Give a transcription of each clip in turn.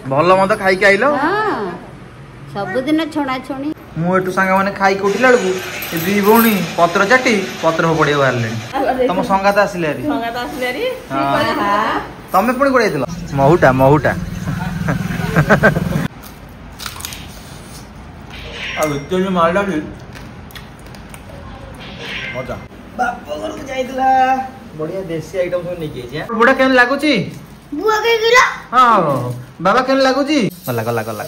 भल मत खाई आइल सबुदिन छणा छणी मुझे सांग मैंने खाई उठिला बेलू दी भौणी पत्र चाटी पत्र पड़े बाहर तुम संगात आसिले तमें पुणी कोड़े महुटा महुटा मारला मजा बाप घर को जाइतला बढ़िया देसी आइटम सब निके जे बुढ़ा केन लागुची बुआ के गिला हां बाबा केन लागुची गला गला गला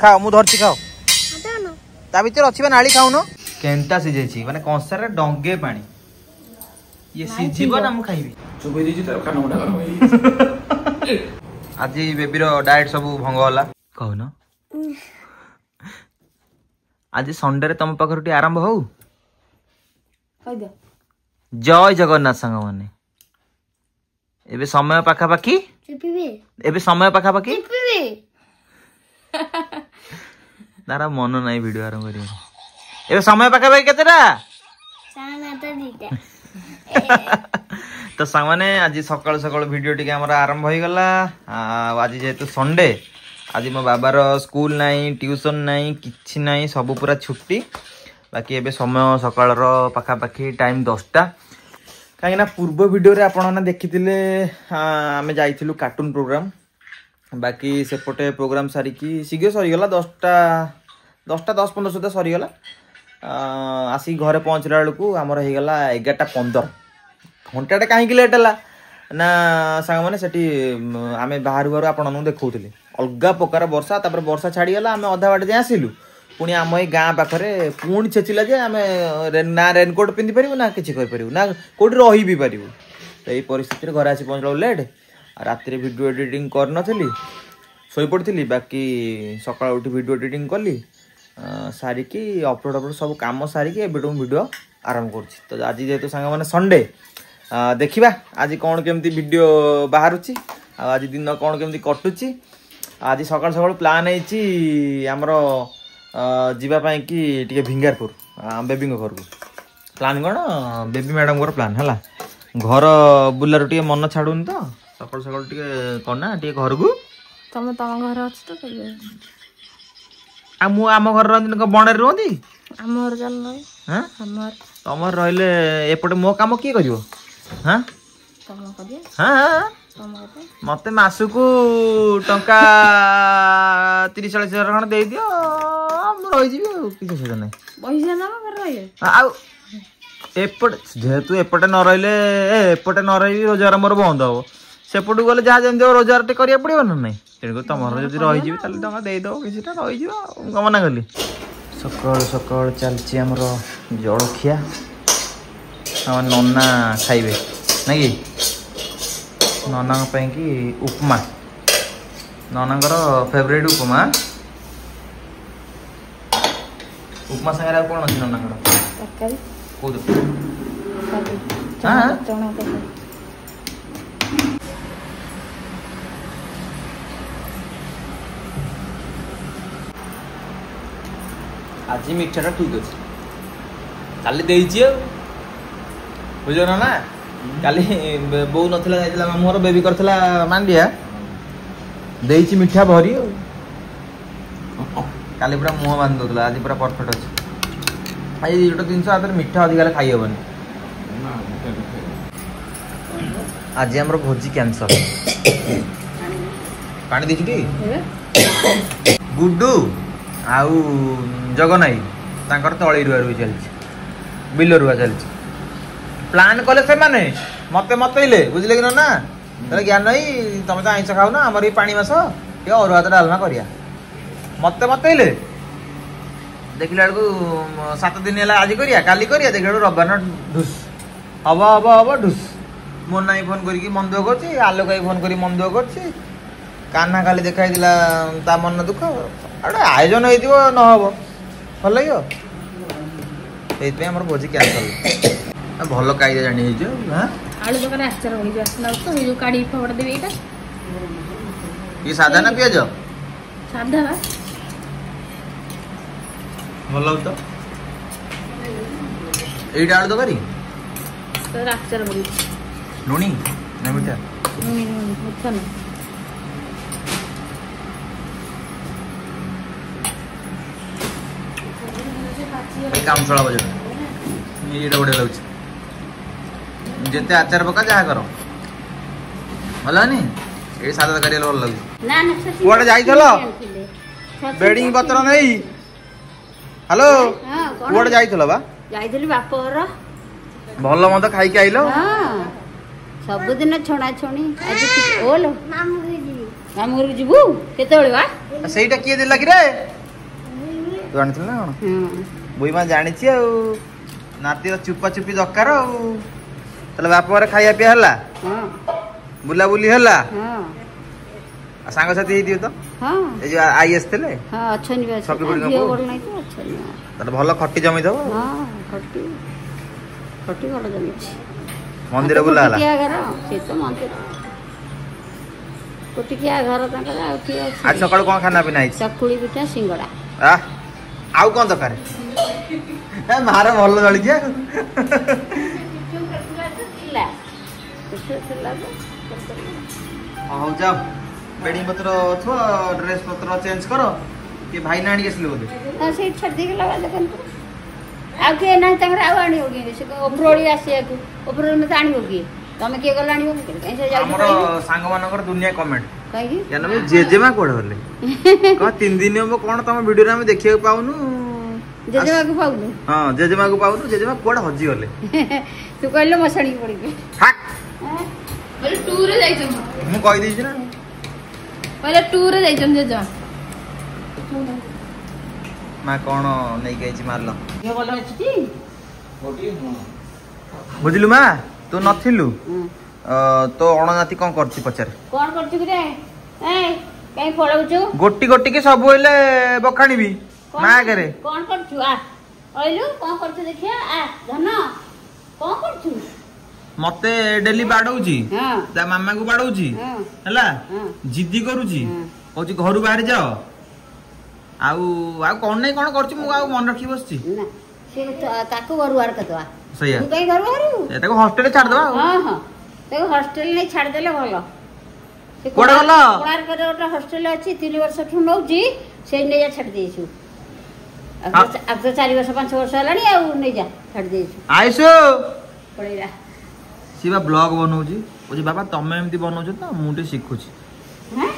खाओ मु धरची खाओ ता भीतर अछि बा नाली खाउनो केनटा सिझे छी माने कंसर डंगे पानी ये सिझिबो ना मु खाइबी चुबे दीजी त खाना उडा कर आज बेबी रो डाइट सब भंग होला कहू न आज संडे रे तम पाखरटी आरंभ हो जय जगन्नाथ संग माने एबे समय पाखा पाखी एबे समय पाखा पाखी तारा मन नहीं वीडियो आरंभ करियो एबे समय पाखा पाखी केतेटा तो संग माने आज सकाळ सकाळ वीडियो टिके हमरा आरंभ होई गला आज जेतु संडे आज मो बाबार स्कूल नहीं ट्यूशन नहीं किछि नहीं सब पूरा छुट्टी बाकी एबे समय सकाळ रो पाखा पाखी टाइम 10टा कहीं ना पूर्व वीडियो रे आपण ना देखिथिले आमे जाइथिलु कार्टून प्रोग्राम बाकी सेपटे प्रोग्राम सारी की शीघ्र सरी गला 10टा 10:15 सुधा सरी गला आसी घरे पहुंचला बेलू आमर हो गला 11:15 घंटाटे कहीं लेट है ना सांग मैंने से आम बाहर बाहर आपण देखते अलग प्रकार वर्षा तापर वर्षा छाड़ीगला आम अधा बाट जाए आसलु पुणी आम ये गाँ पाखे पुणी छेचिला जे आम ना रेनकोट पिंधि पारू ना कि ना कौट रही भी पारू तो यही परिस्थिति घर आसी पहुँचल लेट राति वीडियो एडिटिंग कर शोपड़ी बाकी सकाळ उठी वीडियो एडिटिंग कली सारिकी अपलोड सब कम सारिकी एबेटू वीडियो आरंभ कर तो आज जेहेतु सांग मैंने संडे देखिबा आज कौन केमती वीडियो बाहरुची आज दिन कौन केमती कटुची आज सकाळ सकाळ प्लान है आमर जीवाई कि टे भिंगारपुर बेबी घर को प्लान कौन बेबी मैडम प्लान है घर बुलार टे मन छाड़ूनी तो सकाल सकाल टे कौन टे घर को तुम तुम घर अच्छे तो मु आम घर बणरे रुहती आम घर चल तुम रही एपटे मो काम किए कर मत मासकू टंका 30-40 हजार खंड दे दियो रही किसी सुविधा ना जेहेतु एपटे न रही एपटे न रही रोजगार मोर बंद हम सेपटू गले जहाँ जमी रोजगार टे करा पड़ो ना ना तेणुक तुम रही टंका देदेव कि रही मना कली सकाल सकाल चलती आमर जलखिया नना खाइबे ना कि नना कि उपमा ननांकर फेवरेट उपमा उपमा संगे कौन अच्छी ननांकर आज मिठाटा ठीक अच्छे काली देइछि बुझ ना काली बो नथिला मामूर बेबी करथिला मांडिया देइछि मिठा भरी काली पूरा मुह बांध दउतला आज पूरा परफेक्ट अछि आज गोटे जिनस आदर मिठा अधिक खाई हेबनी आज हमर भोजी कैंसर पानी देछि गुड्डू आउ जगनाई तांकर तली रुआ रुई चलछि बिल रुआ चलछि प्लान कले से माने मते मतइले बुझले कि ना ज्ञान नहीं तुम तो आइंस खाऊ ना आमर पानी मास टे अरुआ भात डालमा करिया मते मतइले देखला बेलू 7 दिन है आज करिया काली करिया देखला रविवार ढुस हब हब हब ढुस मोर नाई फोन करी मन दुख कर आलोक फोन करी मन दुख कर कान्हा खाली देखाई दिला ता मन दुख अरे आयोजन हो न हम भल लगे ये भोजी कैंसल भल कायदा जानी आलू दरकार आचार हो जो काढ़ी फवड़ देबे एटा ये सादा ना पियाज सादा बा भल तो एटा आलू दरकारी तो आचार हो लुणी ना मीठा मीठा ना ଏ କାମଛଳା ବଜାର ଏଇଟା ବଢିଆ ଲାଗୁଛି ଯେତେ ଆଚାର ପକା ଯାହା କର ଭଲ ହନି ଏଇ ସାଧା ତରକାରୀ ଭଲ ଲାଗୁଛି କୁଆଡେ ଯାଇଥିଲ ବେଡିଂ ପତ୍ର ନେଇ ହ୍ୟାଲୋ କୁଆଡେ ଯାଇଥିଲ ବା ଯାଇଥିଲି ବାପ ଘର ଭଲ ମନ୍ଦ ଖାଇକି ଆଇଲ ସବୁଦିନ ଛଣା ଛଣି ଆଜି ଓଲୋ ମାମୁଁ ଘରକୁ ଯିବୁ କେତେବେଳେ ବା ସେଇଟା କିଏ ଦେଲା କି ରେ ତୁ ଆଣିଥିଲୁ ନା କଣ ବୁଇ ମା ଜାଣିଛି ଆଉ ନାତିର ଚୁପା ଚୁପି ଦରକାର ଆଉ ତାହେଲେ ବାପ ଘରେ ଖାଇବା ପିଇବା ହେଲା ବୁଲାବୁଲି ହେଲା ଆଉ ସାଙ୍ଗସାଥି ହେଇଥିବ ତ ଏ ଯୋଉ ଆଇ ଆସିଥିଲେ ତାହେଲେ ଭଲ ଖଟି ଜମିଦବ ଖଟି ଭଲ ଜମିଛି ମନ୍ଦିର ବୁଲା ହେଲା କୋଟିକିଆ ଘର ତାଙ୍କର ଆଉ କିଏ ଅଛି ଆଜି ସକାଳୁ କଣ ଖାନା ପିନା ହେଇଛି ଚକୁଳି ପିଠା ସିଙ୍ଗଡା ଆଉ କଣ ଦରକାର ମାର ଭଲ ଜଳିଖିଆ ହଉ ଯାଅ ବେଡିଂ ପତ୍ର ଥୁଅ ଡ୍ରେସ ପତ୍ର ଚେଞ୍ଜ କର କିଏ ଭାଇ ନା ଆଣିକି ଆସିଲେ ବୋଧେ ସେଇଠି ଛାଡ଼ି ଦେଇକି ଲଗା ଦୋକାନକୁ ଆଉ କିଏ ନାହିଁ ତାଙ୍କର ଆଉ ଆଣିବ କିଏ ସେ ଉପରଓଳି ଆସିବାକୁ ଉପରଓଳି ମତେ ଆଣିବ କିଏ ତମେ କିଏ ଗଲେ ଆଣିବ ଆମର ସାଙ୍ଗମାନଙ୍କର ଦୁନିଆ କମେଣ୍ଟ କାହିଁକି ଜେଜେମା କୁଆଡେ ଗଲେ କଣ 3 ଦିନ ହବ କଣ ତମ ଭିଡିଓରେ ଆମେ ଦେଖିବାକୁ ପାଉନୁ ଜେଜେମାକୁ ପାଉନୁ ହଁ ଜେଜେମାକୁ ପାଉନୁ ଜେଜେମା କୁଆଡେ ହଜିଗଲେ ତୁ କହିଲେ ମଶାଣିକି ପଡିବେ ଟୁରେ ଯାଇଛନ୍ତି ମୁଁ କହିଦେଇଛି ନା କହିଲେ ଟୁରେ ଯାଇଛନ୍ତି ଜେଜେମା ମା କଣ ନେଇକି ଆଇଛି ମାରିଲ ଭଲ ଅଛି ବୁଝିଲୁ ମା ତୁ ନଥିଲୁ ତୋ ଅଣନାତି କଣ କରୁଛି ପଚାରେ କଣ କରୁଛୁ କିରେ କାଇଁ ପଳଉଛୁ ଗୋଟି ଗୋଟିକି ସବୁ ହେଲେ ବଖାଣିବି ମା ଆଗରେ କଣ କରୁଛୁ କହିଲୁ କଣ କରୁଛୁ ଦେଖିଆ ଧନ କଣ କରୁଛୁ ମତେ ଡେଲି ବାଡଉଛି ତା ମାମାକୁ ବାଡଉଛି ହେଲା ଜିଦି କରୁଛି କହୁଛି ଘରୁ ବାହାରି ଯାଅ ଆଉ ଆଉ କଣ ନାଇଁ କଣ କରୁଛି ମୁଁ ଆଉ ମନେ ରଖି ବସିଛି ତାକୁ ଘରୁ ବାହାର କରିଦବା ସେଇଆ କାଇଁ ଘରୁ ବାହାରିବୁ ତାକୁ ହଷ୍ଟେଲରେ ଛାଡିଦବା ତାକୁ ହଷ୍ଟେଲ ନେଇ ଛାଡିଦେଲେ ଭଲ କୁଆଡେ ଗଲ କୋଣାର୍କରେ ଗୋଟେ ହଷ୍ଟେଲ ଅଛି 3 ବର୍ଷଠୁ ନଉଛି ସେଇ ନେଇ ଛାଡି ଦେଇଛୁ अब तो 4 वर्ष 5 वर्ष हेलानी आ नहीं जा छाड़ देछु आइसो पड़ेला सीबा ब्लॉग बनौजी ओजी बाबा तमे एमती बनौछ त मुटे सिखुची हैं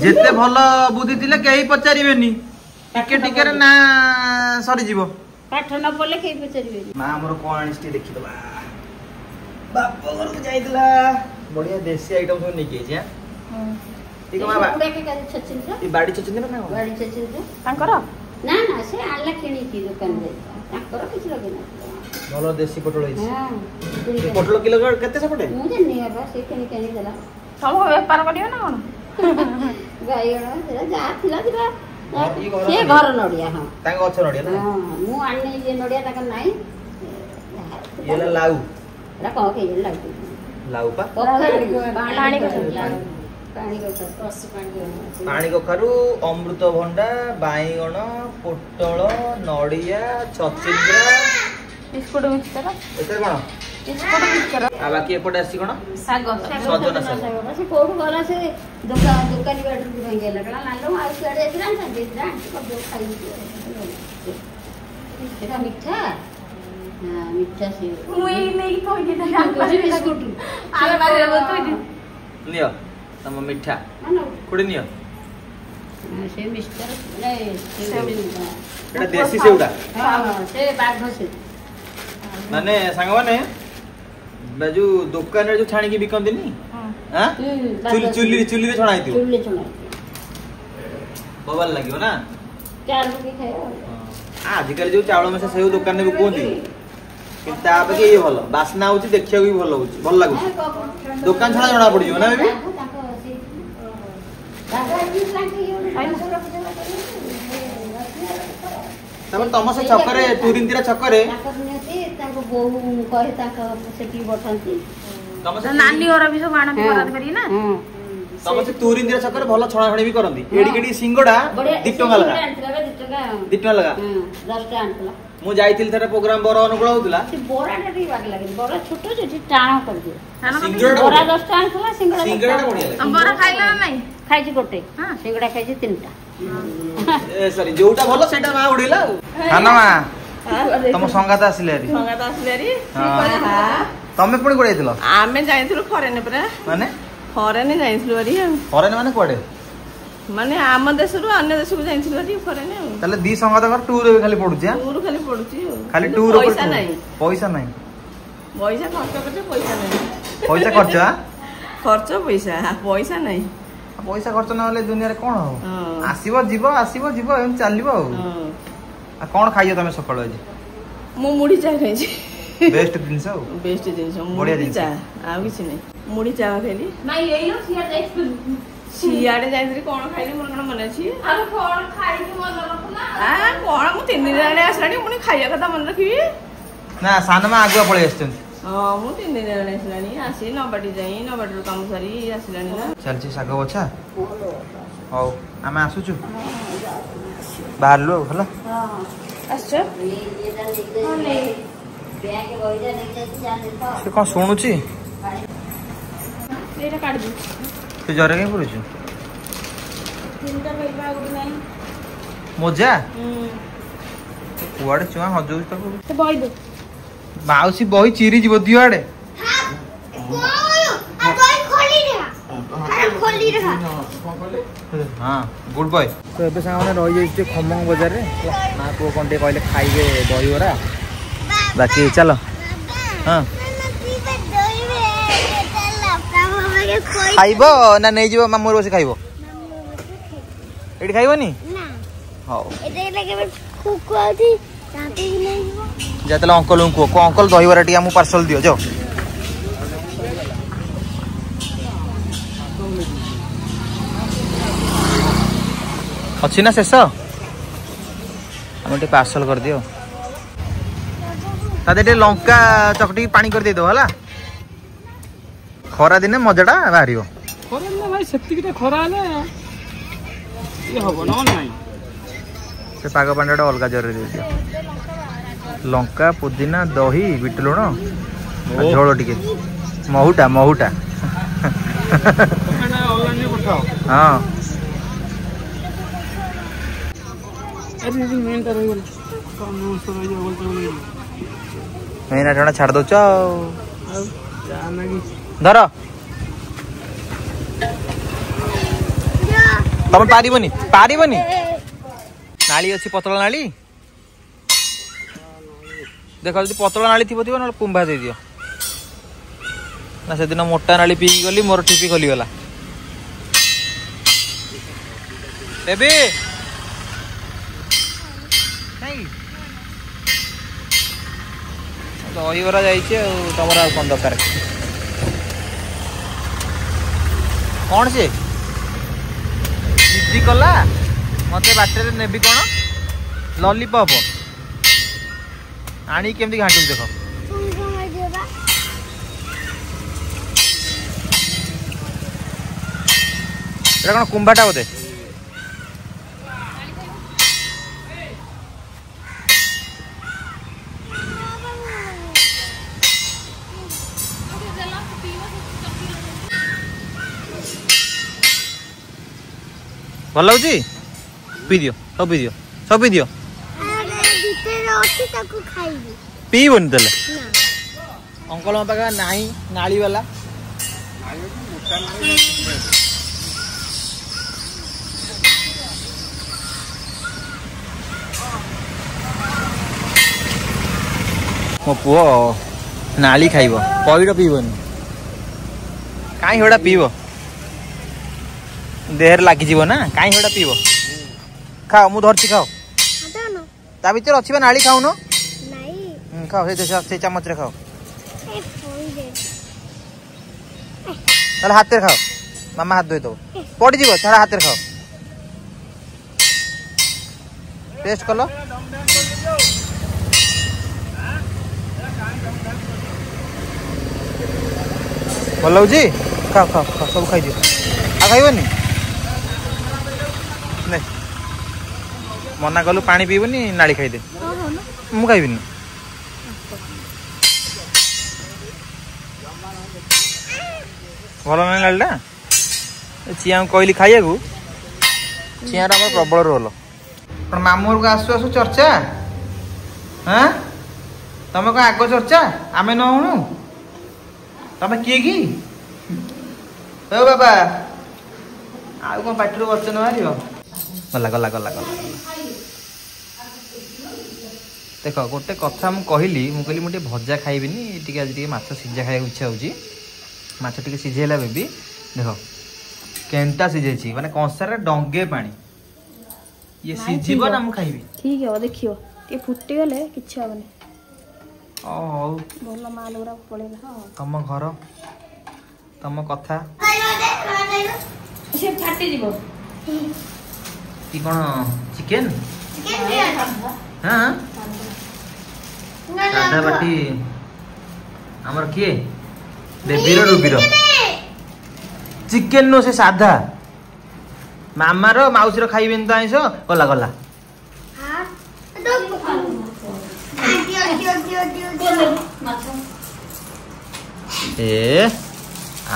जेते भलो बुद्धि तिले केही पचारिबेनी टिके टिके रे ना सरी जीवो पाठ न पले केही पचारिबेनी मां हमर कोन आनिस्टी देखि दबा बाप घर को जाइतला बढ़िया देसी आइटम सब निके छै हां ठीक बाबा उडा के गाड़ी छचिन रे ई बाड़ी छचिन ना गाड़ी छचिन रे तांकर ना ना से आला किणी की दुकान रे तांकर किछ लगे ना भलो देसी पटोल है हां पटोल किलो केते से पटे मु जन्नी बाबा से किणी देला सब व्यापार करियो ना कोन गायण जा थिला दिबा ये घर नडिया हां तांग अच्छा नडिया ना हां मु आन्ने जे नडिया ताक नाही येला लाउ रा को के लाउ लाउ पा पानी कखारू अमृतभंडा बाईगण पोटल नड़िया छचिंद्रा बिस्कुट मिक्सचर एते कोन बिस्कुट मिक्सचर आ बाकी एपटे आसी कोन साग सजना साग से कोड गला से दुकानी बाटर भांग गेला कला नालो आ छाड़े दिला ना देला को खाई एटा मिठा हां मिठा से मुई नहीं कोई देता बिस्कुट आले बारे बोतई नियो तम मिठा कुड़ी नियो से मिस्टर नहीं एटा देसी सेउडा हां से बाघ से माने संग माने बाजू दुकान रे जो छाणी की बिकंदी नी हां चुली रे छणाई दियो चुली छणाई बबल लागियो ना चार रुपए खायो आज कल जो चावल में से सेउ दुकान में कोंदी किंता आप के ये भलो बासना होची देखिया भी भलो होची भल लागु दुकान छणा जणा पड़ी जो ना बेबी तब तम से छकरे तुरिंतीरा छकरे ताको बहु कहे ताको सेठी बठंती तम से नानी और भी सब आनंद करत करी ना तम से तुरिंतीरा छकरे भलो छणा छणी भी करंती एडी केडी सिंगडा 2 टंका लगा 2 टंका लगा 10 टका आनतला मु जाइतिल थरे प्रोग्राम बर अनुकूल होतला से बोराटा री बाग लागे बोरा छोटो जे टाणो कर दियो सिंगडा बोरा 10 टका आनतला सिंगडा बढ़िया लागे हम बरा खाइला ना नहीं खाइछि गोटे सिंगडा खाइछि 3टा ए सॉरी जोटा भलो सेटा मा उडीला हाना मा ତମ ସଂଗାତ ଆସିଲେ ଆରି ସଂଗାତ ଆସିଲେ ଆରି ତମେ ପୁଣି କୁଆଡେ ଯାଇଥିଲ? ଆମେ ଯାଇଥିଲୁ ଫରେନ୍ ପରା ମାନେ ଫରେନ୍ ଯାଇଥିଲୁ ଆରି ଫରେନ୍ ମାନେ କୁଆଡେ? ମାନେ ଆମ ଦେଶରୁ ଅନ୍ୟ ଦେଶକୁ ଯାଇଥିଲୁ ଆରି ଫରେନ୍ ଆଉ ତାହେଲେ ଦି ସଂଗାତଙ୍କର ଟୁର ଖାଲି ପଡୁଛି ଟୁର ଖାଲି ପଡୁଛି ଖାଲି ଟୁର ପଇସା ନାହିଁ ପଇସା ନାହିଁ ପଇସା ଖର୍ଚ୍ଚ କରୁଛେ ପଇସା ନାହିଁ ପଇସା ଖର୍ଚ୍ଚ ଖର୍ଚ୍ଚ ପଇସା ନାହିଁ ପଇସା ଖର୍ଚ୍ଚ ନହେଲେ ଦୁନିଆରେ କଣ ହବ ଆସିବ ଯିବ ଏମିତି ଚାଲିବ ଆଉ କଣ ଖାଇଛ ତମେ ସକାଳୁ ଆଜି? ମୁଁ ମୁଢି ଚା ଖାଇଛି ବେଷ୍ଟ ଜିନିଷ ଆଉ ବେଷ୍ଟ ଜିନିଷ ବଢିଆ ମୁଢି ଚା ଆଉ କିଛି ନାହିଁ ମୁଢି ଚା ଖାଇଲି ସିଆଡେ ଯାଇଥିଲି କଣ ଖାଇଲି ମୋର କଣ ମନେ ଅଛି କଣ ମୁଁ 3 ଦିନ ଆଡେ ଆସିଲାଣି ପୁଣି ଖାଇବା କଥା ମନେ ରଖିବି ନା ସାନମା ଆଗୁଆ ପଳେଇ ଆସିଛନ୍ତି ହଁ ମୁଁ 3 ଦିନ ଆଡେ ଆସିଲାଣି ଆସି ନବାଟି ଯାଇ ନବାଟିରୁ କାମ ସାରି ଆସିଲାଣି ନା ଚାଲିଛି ଶାଗ ବଛା ହଉ ଆମେ ଆସୁଛୁ ବାହାରିଲୁ ଆଉ ହେଲା ଆସିଛ ସେ କଣ ଶୁଣୁଛି ଏଇଟା କାଢିଦେ ତୁ ଜରେ କାଇଁ ପଡୁଛୁ ମଜା କୁଆଡେ ଛୁଆ ହଜଉଛି ତାକୁ ବହି ମାଉସୀ ବହି ଚିରି ଯିବ ଦିଅ ଆଡେ ହଁ ଗୁଡ୍ ବୟ ତ ଏବେ ସାଙ୍ଗମାନେ ରହିଯାଇଛି ଖମଙ୍ଗ ବଜାରରେ ମା ପୁଅ କଣ ଟିକେ କହିଲେ ଖାଇବେ ଦହିବରା ବାକି ଚାଲ ହଁ ଖାଇବ ନା ନେଇଯିବ ମାମୁଁ ବସି ଖାଇବ ଏଠି ଖାଇବନି ହଉ ଯା ତାହେଲେ ଅଙ୍କଲଙ୍କୁ କୁହ ଅଙ୍କଲ ଦହିବରା ଟିକେ ଆମକୁ ପାର୍ସଲ ଦିଅ ଯାଅ ଅଛି ନା ଶେଷ ଆମେ ଟିକେ ପାର୍ସଲ କରିଦିଅ ତା ଟିକେ ଲଙ୍କା ଚକଟିକି ପାଣି କରିଦେଇଦବ ହେଲା ଖରା ଦିନେ ମଜାଟା ବାହାରିବ ଭାଇ ସେତିକିଟା ଖରା ହେଲେ ହବ ନହେଲେ ନାହିଁ ସେ ପାଗ ପାଣିଟା ଅଲଗା ଜରରେ ଦେଇଦିଅ ଲଙ୍କା ପୁଦିନା ଦହି ବିଟ ଲୁଣ ଝୋଳ ଟିକେ ମହୁଟା ହଁ ମେନ୍ ଆଠଣା ଛାଡ଼ି ଦଉଛ ଆଉ ଧର ତମେ ପାରିବନି ନାଳି ଅଛି ପତଳା ନାଳି ଦେଖ ଯଦି ପତଳା ନାଳି ଥିବ ନହେଲେ କୁମ୍ଭା ଦେଇଦିଅ ନା ସେଦିନ ମୋଟା ନାଳି ପିଇକି ଗଲି ମୋର ଠିପି ଖୋଲିଗଲା ବେବି ଦହିବରା ଯାଇଛି ଆଉ ତମର ଆଉ କଣ ଦରକାର କଣ ସେ ଜିଦି କଲା ମତେ ବାଟରେ ନେବି କଣ ଲଲିପପ ଆଣିକି କେମିତି ଘାଣ୍ଟୁଛି ଦେଖ ଏଟା କଣ କୁମ୍ଭାଟା ବୋଧେ ଭଲ ଲାଗୁଛି ପିଇଦିଅ ସବୁ ପିଇଦିଅ ପିଇବନି ତାହେଲେ ଅଙ୍କଲଙ୍କ ପାଖରେ ନାହିଁ ନାଳି ବାଲା ମୋ ପୁଅ ନାଳି ଖାଇବ ପଇଡ଼ ପିଇବନି କାହିଁ ହେଟା ପିଇବ ଦେହରେ ଲାଗିଯିବ ନା କାହିଁ ହେଟା ପିଇବ ଖାଅ ମୁଁ ଧରିଛି ଖାଅ ତା ଭିତରେ ଅଛି ବା ନାଳି ଖାଉନ ଖାଅ ସେଇ ଚାମଚରେ ଖାଅ ତାହେଲେ ହାତରେ ଖାଅ ମାମା ହାତ ଧୋଇଦବ ପଡ଼ିଯିବ ଛାଡ଼ ହାତରେ ଖାଅ ଟେଷ୍ଟ କଲ ଭଲ ଲାଗୁଛି ଖାଅ ସବୁ ଖାଇଦିଅ ଆଉ ଖାଇବନି ମନା କଲୁ ପାଣି ପିଇବନି ନାଳି ଖାଇଦେ ମୁଁ ଖାଇବିନି ଭଲ ନାହିଁ ନାଳିଟା ଚିଆଁକୁ କହିଲି ଖାଇବାକୁ ଚିଆଁର ଆମର ପ୍ରବଳ ରୋଲ ମାମୁଁ ଘରକୁ ଆସୁ ଚର୍ଚ୍ଚା हाँ तमें कौन आग चर्चा आम न हूँ तमें किए कि ओ बाबा आउ कौन पार्टी वचन बाहर गला गला गला गला देख गोटे कथा मुझे कहली मुझे भजा खाइबी टी आज माछ सीझा खाया इच्छा होची माछ टी सीझेला बेबी देख केनटा सीझे माने कंसार डंगे पानी ये सीझीब ना मु खाइबी ठीक है देखियो टे फुटी गले किछ हबनी ओ हो भलो माल उरा पळेला हां तम घर तम कथा से फाटी जीवो की कोन चिकन हां सादा बाटी हमर किए बेबीर रुबीर चिकन नो से सादा मामार माउसी खाइबेन तो आइस गला गला ए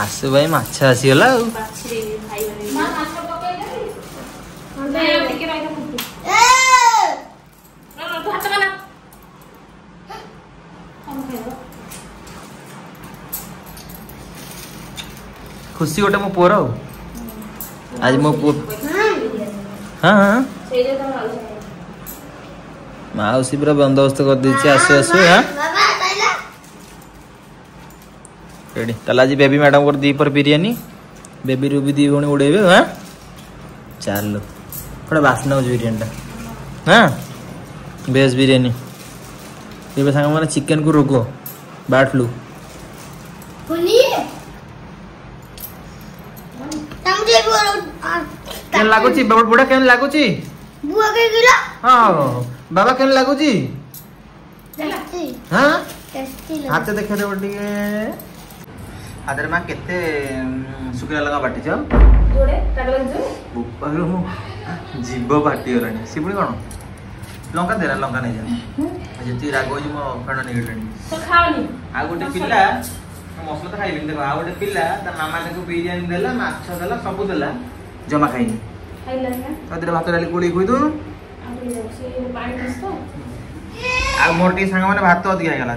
आसु भाई माछ आसीगला खुशी गोटे मो पुअर आज मो पु हाँ हाँ माउसी पूरा बंदोबस्त कर दीजिए आसु आसु हाँ रेडी ताला आज बेबी मैडम को दी पर बिरयानी बेबी रूबी दी भणी उड़ेबे हाँ चलो थोड़ा बासना हो बिरयानी हाँ बेस बिरयानी ये सांग मैंने चिकन को रोको बर्ड फ्लू केन लागुची बुढ़ा केन लागुची बुआ के गिला हाँ बाबा केन लागुची हाँ टेस्टी हाथ देखे दे टिके आदर मां केते सुकिला लगा बाटी छ जोड़े काटवा जो बुपारो जीव बाटी गलानी सिपुणी कोन लंका देरा लंका नहीं जा जति राग होई मो खाना नहीं गटनी तो खाओनी आ गोटे पिल्ला मसला तो खाइबिन देखो आ गोटे पिल्ला ता मामा ताको बिरयानी देला माछ देला सब देला जमा खाइनी खाइला ना अदर भात डाली कोली कोइ दो आबे से पानी कस तो आ मोर टी संग माने भात अधिक गला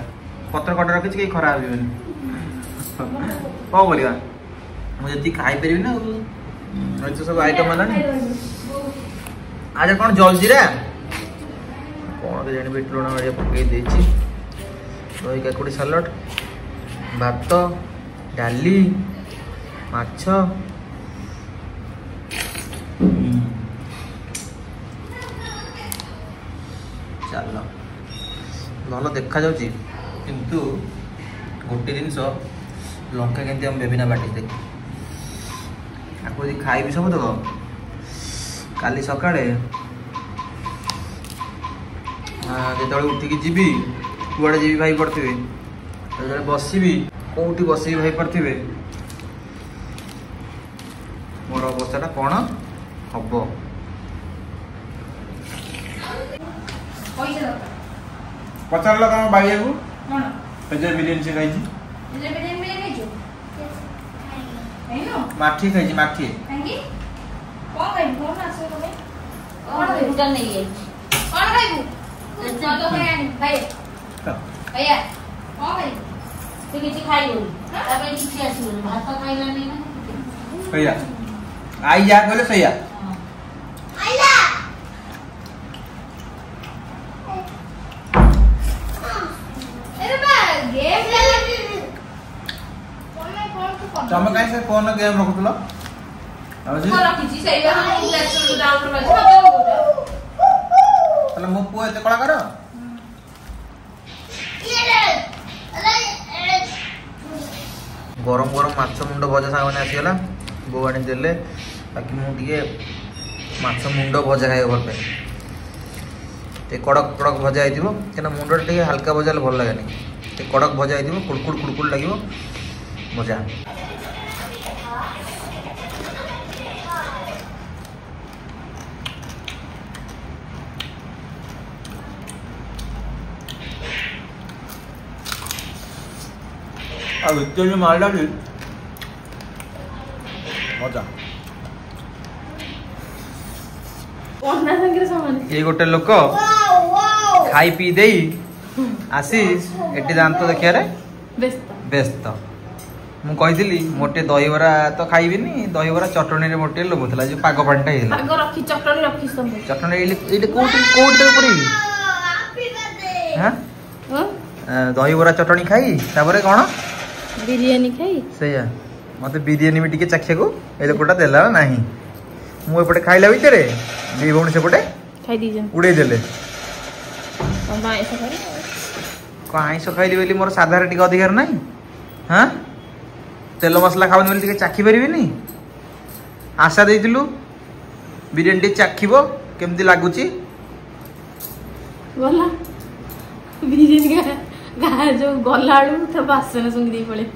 पत्र कटर रखि के खराब होइबनी को बोलिया मुझे जति खाइ परिबी ना तो सब आइटम वाला नहीं आज कौन जलजीरा कौन के जानी बिट लुण वाली पकई देछि दही काकुड़ी सलाड भात डाली माछ चलो भल देखा जाउची किंतु गोटे जिनस लंका केमती हम बेबीना बाटी दे आपको जी खाइबी सब तक काली सकाळे जो उठिकी जीवी कुआड़े जीवी भाई पड़े जो बसबी कौटी बस भाई पड़े मोर अवस्था कौन हम पचार तुम भाई को बिरयानी से खाई माठी खाई माठी आई जा कहले सैया तुम कहीं से फोन गेम रखुल मो पुआ एत कलाकार गरम गरम माछ मुंड भजा सांग मैंने आसीगला बो आनी देले बाकी मुझे माछ मुंड भजा खाई भल पाए कड़क कड़क भजा हो क्या मुंड टे हल्का भजा भल लगे कड़क भजा हो कुड़कुड़ कुड़कुड़ लगे मजा अब माल डाली मजा ये गोटे लोक खाई पी दे आशीष एटी दांत देखिए रे ବ୍ୟସ୍ତ व्यस्त मु कही मोटे दहीबरा तो खाइबिनी दहीबरा चटनी रे मोटे लोभुला जो पाग पानी टाइला ପାଗ ରଖି ଚଟଣି ରଖିଛି ତମେ चटनी एटी कोठी कोठी ऊपर हां दहीबरा चटनी खाई तापर कोन ବିରିୟାନୀ ଖାଇ सैया मते बिरियानी भी टिके चखिया को ए लोकटा देला नाही मु एपटे खाइला भितरे दी भौणी सेपटे ଖାଇ ଦେଇଛନ୍ତି उड़े देले ତମ ଆଇଁଷ ଖାଇ को आइंस खाइली बेली मोर साधारण टिके अधिकार नाही हां तेल मसला खाउन बेली टिके चाखी परिबिनी आशा देइतिलु बिरियानी टिके चाखिबो केमती लागुची ଗଲା ବିରିୟାନୀ ଗାଁ ଯୋଉ ଗଲା ବେଳୁ ତା ବାସନ ଶୁଙ୍ଗି ଦେଇ ପଳେଇ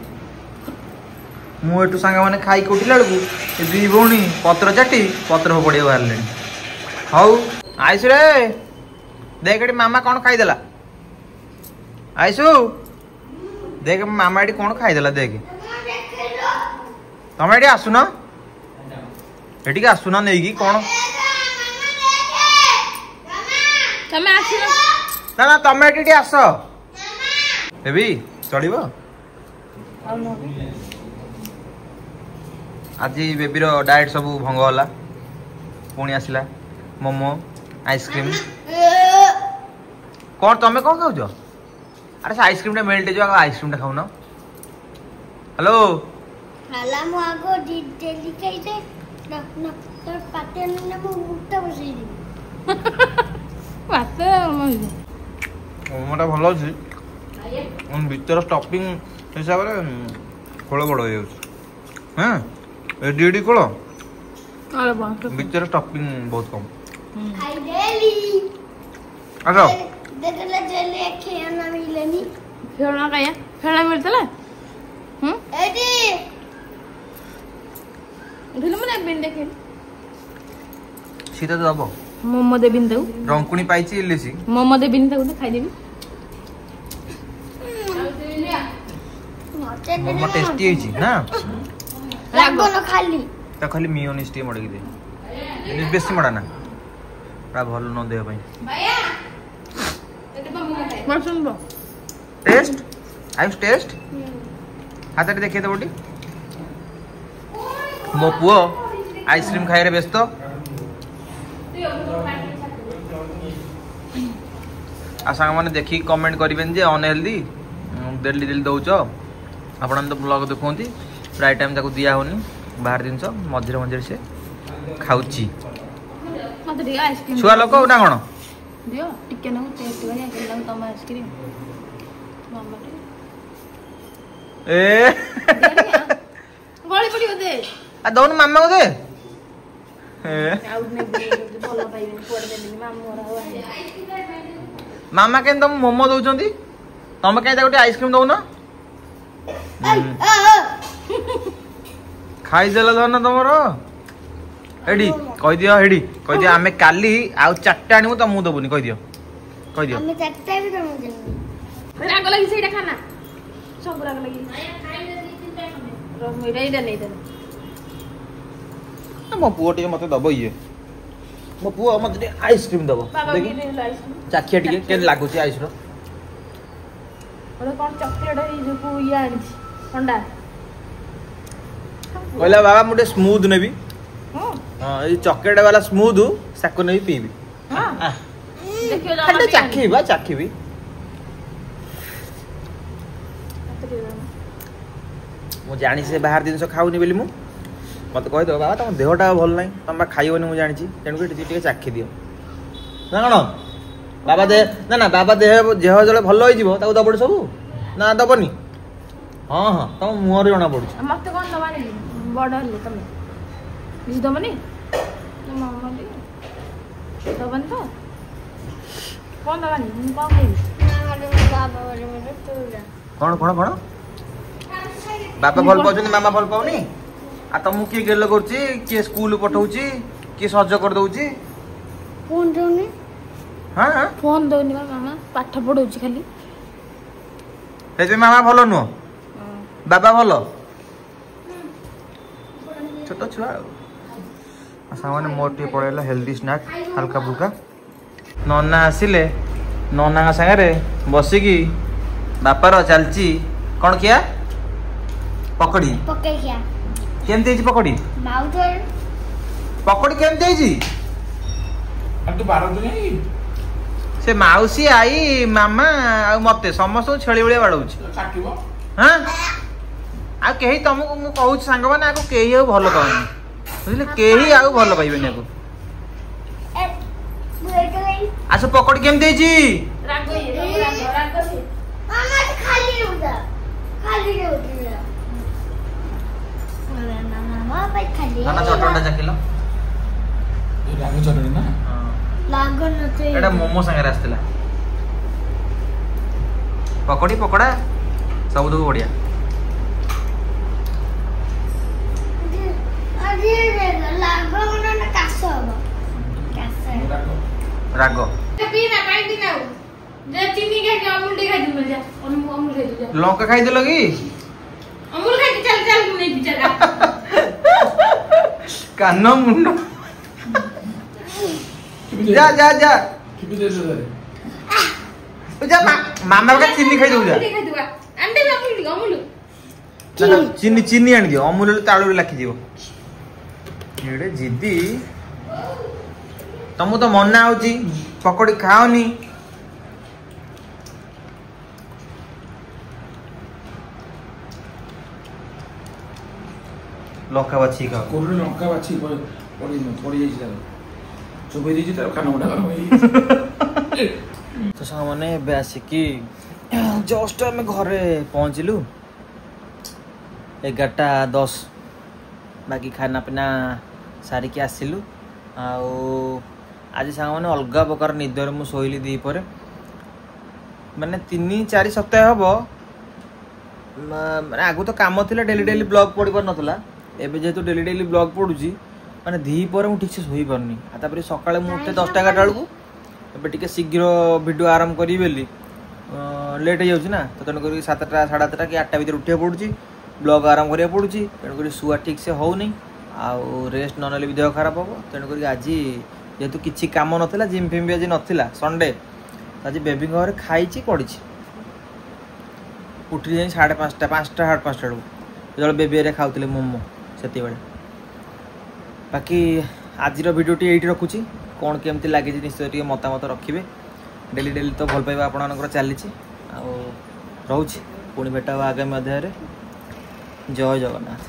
मु एटू सांगा माने खाई कोटिला बेलू ए दी भौणी पत्र चाटी पत्र पड़िया बाहरले हाउ आइसु रे देख एटी मामा कोन खाई देला आइसु देख मामा एटी कोन खाई देला देख तमे एटी आसुना एटी के आसुना नै की कोन ତମେ ଆସିଲ ना ना तमे एटी आस हेबी चढ़िबो आज बेबी रो डाइट सब भंग होला पुणी आसला मोमो आइसक्रीम कौन तमे कौन खाऊ अरे से आइसक्रीम टा मेल्ट जो आइसक्रीम टा खाऊ ना हेलो हाला मु आगो डेली खाइते न तर पाते न मु उठा बसई दी ଭାତ मोमोटा भलो अछि उन भीतर स्टफिंग हिसाब रे खोल बड़ हो जाउछ हां एडी खोल अरे बाप भीतर स्टफिंग बहुत कम खाई डेली आरो देखला जेली खेलना मिलेनी ଖେଳଣା ଖାଇବା ଖେଳଣା ମିଳିଥିଲା एडी ଉଠିଲୁ ମୁଁ ନେବିନି ଦେଖିଲି सीधा तो दबो ମୋମୋ ଦେବିନି ତାକୁ रंकुणी पाइची इलिसी ମୋମୋ ଦେବିନି ତାକୁ ଖାଇଦେବି मोमो टेस्टी होइची ना लागो न खाली ता खाली मियोनीज टी मडकी दे मियोनीज बेसी मडा ना ता भलो न देह पई मैं सुनबो टेस्ट आइस टेस्ट हाथ रे देखिए तो बोटी मो पुओ आइसक्रीम खाइ रे व्यस्त आ संग माने देखि कमेंट करिबेन जे अनहेल्दी डेली डेली दउछ आपण तो ब्लॉग देखोंती प्राय टाइम ताको दिया होनी बाहर दिन मझे मझे से खाऊची मते दियो आइसक्रीम छुआ लोक ना कोन दियो टिके न टेस्ट करिया के लाउ तम आइसक्रीम मामा ए गଳି पडियो दे आ दोन मामा को दे ए आउ ने बोला पाइबेन कोड देलिनी मामा मोरा हो मामा केन तुम मोमो दउचंती तमे काई गोटे आइसक्रीम दउ ना खाई देला धन तमरो एडी कहि दियो हेडी कहि दियो आमे काली आउ चारटा आनिमु त मु दबुनी कहि दियो हमें चारटा भी तो मुझे राग लगी सेटा खाना सब राग लगी रो मेरा इडा नहीं दे मो पुओ टिके मते दबो ये मो पुओ मते आइसक्रीम दबो बाबा देखि भी ले आइसक्रीम चाखिया टिके केन लागुची आइस रो और कौन चॉकलेट है जो को या ठंडा कहला बाबा मुटे स्मूथ नेबी हां हां ए चॉकलेट वाला स्मूथ साको नेबी पीबी हां देखियो खड्डे चाखी भी मु जानी से बाहर दिन खाऊनी बेली मु मत कहि दो बाबा तुम देहटा भल नहीं तुम खाइबनी मु जानी तेणु टिके चाखी दियो ना कण बाबा दे ना बाबा देह जेह जले भल होई जीवो ताऊ दबड़ सब ना दबनी हां हां तुम मुहर जणा पड़छ मते कोन दबानी बड़ हल्ले तमे बिस दबनी मामा दे दबन तो कोन दबानी मु कोन कहि बाबा वाले मेरे तोरा कौन बापा भल पाउछन मामा भल पाउनी आ तुम किए गेल करछि किए स्कूल पठाउछि किए सज कर दउछि फोन दोनी हां हां फोन दउनी मामा पाठ पढौछि खाली हे मामा भल नु बाबा भल छोट छुआ सामाने मोर टे पड़ेला हेल्दी स्नैक हल्का फुल्का नन्ना आसिले ନନାଙ୍କ ସାଙ୍ଗରେ ବସିକି ବାପାର ଚାଲିଛି କ'ଣ ଖିଆ ପକୋଡ଼ି ପକେଇକିଆ କେମିତି ହେଇଛି ପକୋଡ଼ି ମାଉଥ ପକୋଡ଼ି କେମିତି ହେଇଛି ତୁ ବାରନ୍ତୁ ନାଇଁ ସେ ମାଉସୀ ଆଇ ମାମା ଆଉ ମତେ ସମସ୍ତଙ୍କୁ ଛେଳି ଭଳିଆ ବାଡ଼ଉଛି ଚାକିବ ହଁ ଆଉ କେହି ତମକୁ ମୁଁ କହୁଛି ସାଙ୍ଗମାନେ ଆକୁ କେହି ଆଉ ଭଲ ପାଉନି ବୁଝିଲେ କେହି ଆଉ ଭଲ ପାଇବେନି ଆକୁ ଆସ ପକୋଡ଼ି କେମିତି ହେଇଛି ନାନା ଚଟଣଟା ଚାଖିଲ ରାଗ ଚଟଣି ନା ଏଇଟା ମୋମୋ ସାଙ୍ଗରେ ଆସିଥିଲା ପକୋଡ଼ି ପକୋଡ଼ା ସବୁଠୁ ବଢିଆ ରାଗ ଲଙ୍କା ଖାଇଦେଲ କି କାନ ମୁଣ୍ଡ ଯା ଯା ଯା ଯା ମାମା କା ଚିନି ଖାଇଦେବୁ ଯା ଚିନି ଚିନି ଆଣିଦିଅ ଅମୁଲ ତାଳୁରେ ଲାଖିଯିବ ଏଡେ ଜିଦି ତମକୁ ତ ମନା ହଉଛି ପକୋଡ଼ି ଖାଅନି ଲଙ୍କା ବାଛି ଖାଅ କୋଉଠି ଲଙ୍କା ବାଛି ପଡି ଯାଇଛି ତାର ଚୋବେଇ ଦେଇଛି ତାର କାନ ମୁଣ୍ଡା ଗରମ ହେଇଯାଇଛି ତ ସାଙ୍ଗମାନେ ଏବେ ଆସିକି ଜଷ୍ଟ ଆମେ ଘରେ ପହଞ୍ଚିଲୁ 11:10 ବାକି ଖାନା ପିନା ସାରିକି ଆସିଲୁ ଆଉ ଆଜି ସାଙ୍ଗମାନେ ଅଲଗା ପ୍ରକାର ନିଦରେ ମୁଁ ଶୋଇଲି ଦ୍ୱିପହରେ ମାନେ 3-4 ସପ୍ତାହ ହବ ମାନେ ଆଗରୁ ତ କାମ ଥିଲା ଡେଲି ଡେଲି ବ୍ଲଗ ପଡ଼ିପାରୁନଥିଲା ଏବେ ଯେହେତୁ ଡେଲି ଡେଲି ବ୍ଲଗ ପଡ଼ୁଛି ମାନେ ଦ୍ୱିପହରେ ମୁଁ ଠିକ୍ସେ ଶୋଇପାରୁନି ଆଉ ତାପରେ ସକାଳେ ମୁଁ ଉଠେ 10-11 ବେଳକୁ ଏବେ ଟିକେ ଶୀଘ୍ର ଭିଡ଼ିଓ ଆରମ୍ଭ କରିବି ବୋଲି ଲେଟ୍ ହେଇଯାଉଛି ନା ତ ତେଣୁକରି 7ଟା 7:30 କି 8ଟା ଭିତରେ ଉଠିବାକୁ ପଡ଼ୁଛି ବ୍ଲଗ ଆରମ୍ଭ କରିବାକୁ ପଡ଼ୁଛି ତେଣୁକରି ଶୁଆ ଠିକ୍ସେ ହେଉନି ଆଉ ରେଷ୍ଟ ନ ନେଲେ ବି ଦେହ ଖରାପ ହେବ ତେଣୁକରି ଆଜି ଯେହେତୁ କିଛି କାମ ନଥିଲା ଜିମ୍ ଫିମ୍ ବି ଆଜି ନଥିଲା ସଣ୍ଡେ ଆଜି ବେବିଙ୍କ ଘରେ ଖାଇଛି ପଡ଼ିଛି ଉଠିଲି ଯାଇ 5:30 5ଟା 5:30 ବେଳକୁ ଯେତେବେଳେ ବେବି ଏରିଆ ଖାଉଥିଲେ ମୋମୋ ସେତେବେଳେ ବାକି ଆଜିର ଭିଡ଼ିଓଟି ଏଇଠି ରଖୁଛି କ'ଣ କେମିତି ଲାଗିଛି ନିଶ୍ଚୟ ଟିକେ ମତାମତ ରଖିବେ ଡେଲି ଡେଲି ତ ଭଲ ପାଇବା ଆପଣମାନଙ୍କର ଚାଲିଛି ଆଉ ରହୁଛି ପୁଣି ଭେଟ ହେବ ଆଗାମୀ ଅଧ୍ୟାୟରେ ଜୟ ଜଗନ୍ନାଥ।